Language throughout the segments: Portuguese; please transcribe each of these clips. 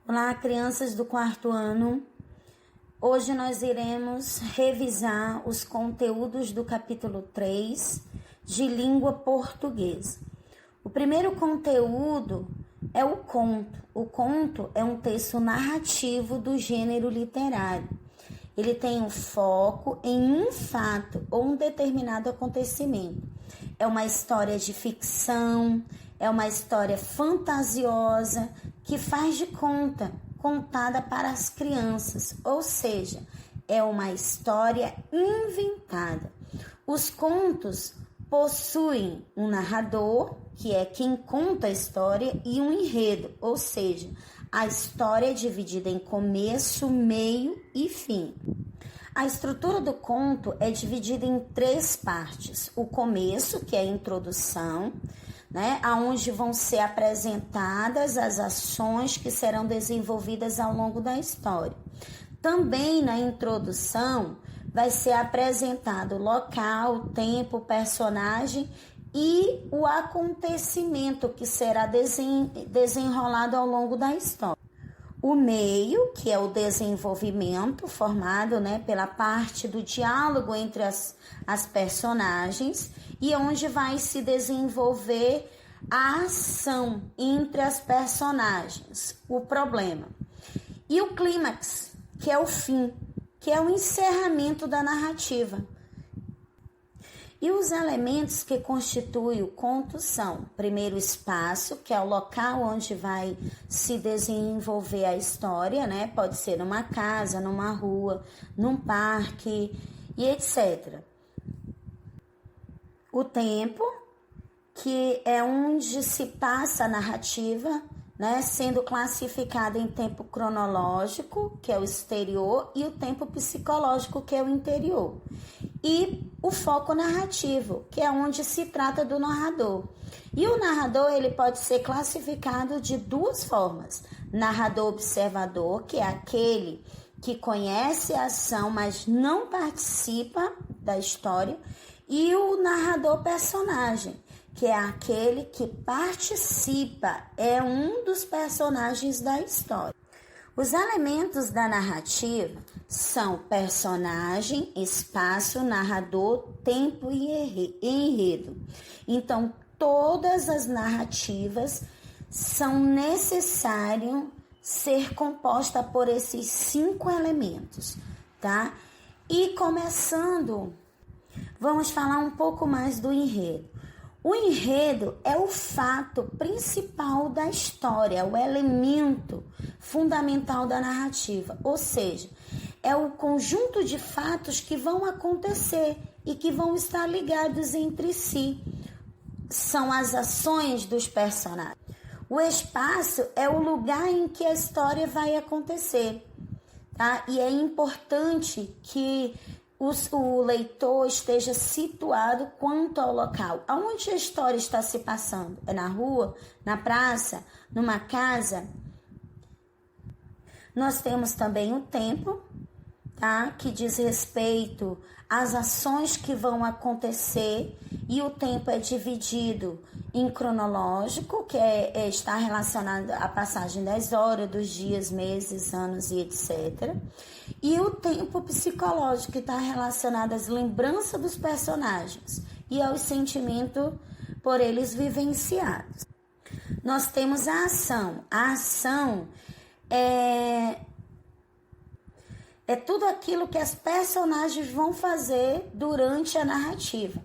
Olá, crianças do quarto ano. Hoje nós iremos revisar os conteúdos do capítulo 3 de língua portuguesa. O primeiro conteúdo é o conto. O conto é um texto narrativo do gênero literário. Ele tem um foco em um fato ou um determinado acontecimento. É uma história de ficção, é uma história fantasiosa que faz de conta, contada para as crianças, ou seja, é uma história inventada. Os contos possuem um narrador, que é quem conta a história, e um enredo, ou seja, a história é dividida em começo, meio e fim. A estrutura do conto é dividida em 3 partes. O começo, que é a introdução, onde vão ser apresentadas as ações que serão desenvolvidas ao longo da história. Também na introdução vai ser apresentado o local, tempo, personagem e o acontecimento que será desenrolado ao longo da história. O meio, que é o desenvolvimento formado pela parte do diálogo entre as personagens e onde vai se desenvolver a ação entre as personagens, o problema. E o clímax, que é o fim, que é o encerramento da narrativa. E os elementos que constituem o conto são, primeiro, o espaço, que é o local onde vai se desenvolver a história, Pode ser numa casa, numa rua, num parque e etc. O tempo, que é onde se passa a narrativa, sendo classificado em tempo cronológico, que é o exterior, e o tempo psicológico, que é o interior. E o foco narrativo, que é onde se trata do narrador. E o narrador ele pode ser classificado de 2 formas. Narrador observador, que é aquele que conhece a ação, mas não participa da história. E o narrador personagem, que é aquele que participa, é um dos personagens da história. Os elementos da narrativa são personagem, espaço, narrador, tempo e enredo. Então, todas as narrativas são necessárias ser compostas por esses 5 elementos, tá? E começando, vamos falar um pouco mais do enredo. O enredo é o fato principal da história, o elemento fundamental da narrativa, ou seja, é o conjunto de fatos que vão acontecer e que vão estar ligados entre si. São as ações dos personagens. O espaço é o lugar em que a história vai acontecer, tá? E é importante que o leitor esteja situado quanto ao local. Aonde a história está se passando? É na rua, na praça, numa casa? Nós temos também o tempo, tá? Que diz respeito às ações que vão acontecer, e o tempo é dividido em cronológico, que está relacionado à passagem das horas, dos dias, meses, anos e etc. E o tempo psicológico, que está relacionado às lembranças dos personagens e aos sentimentos por eles vivenciados. Nós temos a ação. A ação é tudo aquilo que as personagens vão fazer durante a narrativa.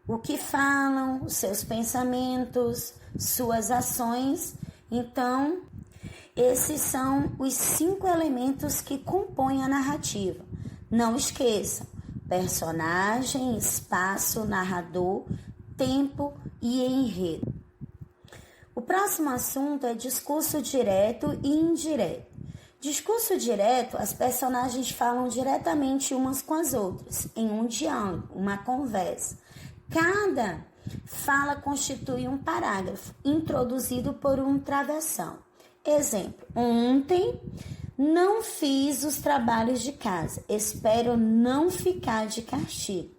O que falam, os seus pensamentos, suas ações. Então, esses são os 5 elementos que compõem a narrativa. Não esqueçam: personagem, espaço, narrador, tempo e enredo. O próximo assunto é discurso direto e indireto. Discurso direto, as personagens falam diretamente umas com as outras, em um diálogo, uma conversa. Cada fala constitui um parágrafo, introduzido por um travessão. Exemplo: ontem não fiz os trabalhos de casa, espero não ficar de castigo.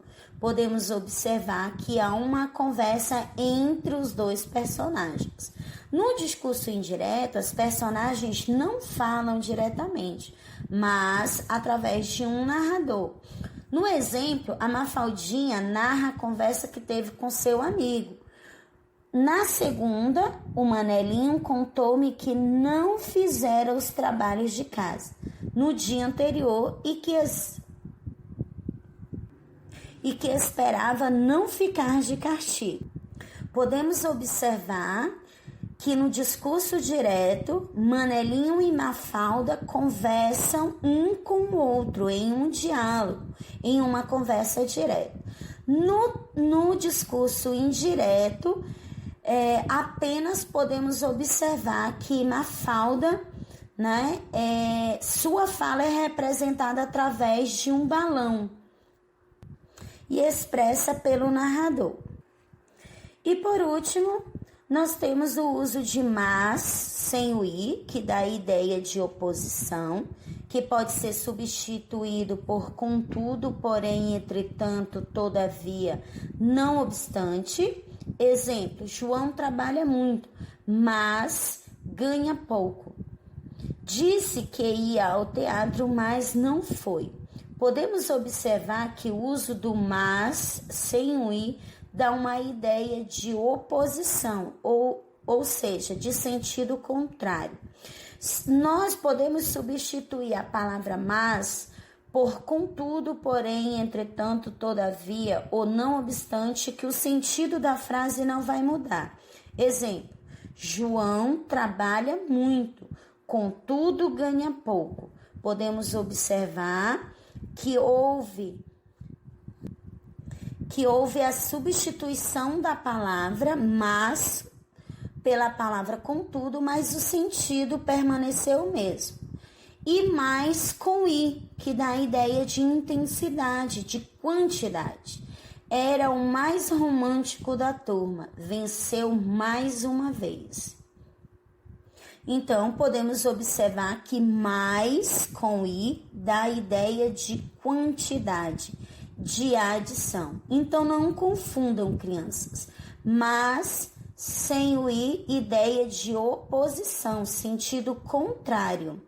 podemos observar que há uma conversa entre os dois personagens. No discurso indireto, as personagens não falam diretamente, mas através de um narrador. No exemplo, a Mafaldinha narra a conversa que teve com seu amigo. Na segunda, o Manelinho contou-me que não fizera os trabalhos de casa no dia anterior e que esperava não ficar de castigo. Podemos observar que no discurso direto, Manelinho e Mafalda conversam um com o outro em um diálogo, em uma conversa direta. No discurso indireto, apenas podemos observar que Mafalda, sua fala é representada através de um balão e expressa pelo narrador. E por último, nós temos o uso de mas sem o i, que dá a ideia de oposição, que pode ser substituído por contudo, porém, entretanto, todavia, não obstante. Exemplo, João trabalha muito, mas ganha pouco. Disse que ia ao teatro, mas não foi. Podemos observar que o uso do mas sem o i dá uma ideia de oposição, ou seja, de sentido contrário. Nós podemos substituir a palavra mas por contudo, porém, entretanto, todavia, ou não obstante, que o sentido da frase não vai mudar. Exemplo, João trabalha muito, contudo ganha pouco. Podemos observar que houve a substituição da palavra mas pela palavra contudo, mas o sentido permaneceu o mesmo. E mais com i, que dá a ideia de intensidade, de quantidade. Era o mais romântico da turma, venceu mais uma vez. Então, podemos observar que mais com i dá a ideia de quantidade, de adição. Então, não confundam, crianças. Mas, sem o i, ideia de oposição, sentido contrário.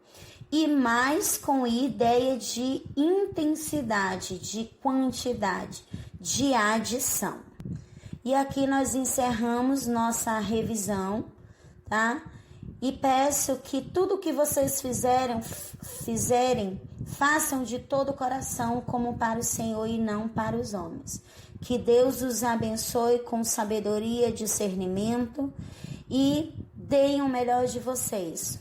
E mais com ideia de intensidade, de quantidade, de adição. E aqui nós encerramos nossa revisão, tá? E peço que tudo que vocês fizerem, façam de todo o coração como para o Senhor e não para os homens. Que Deus os abençoe com sabedoria, discernimento e deem o melhor de vocês.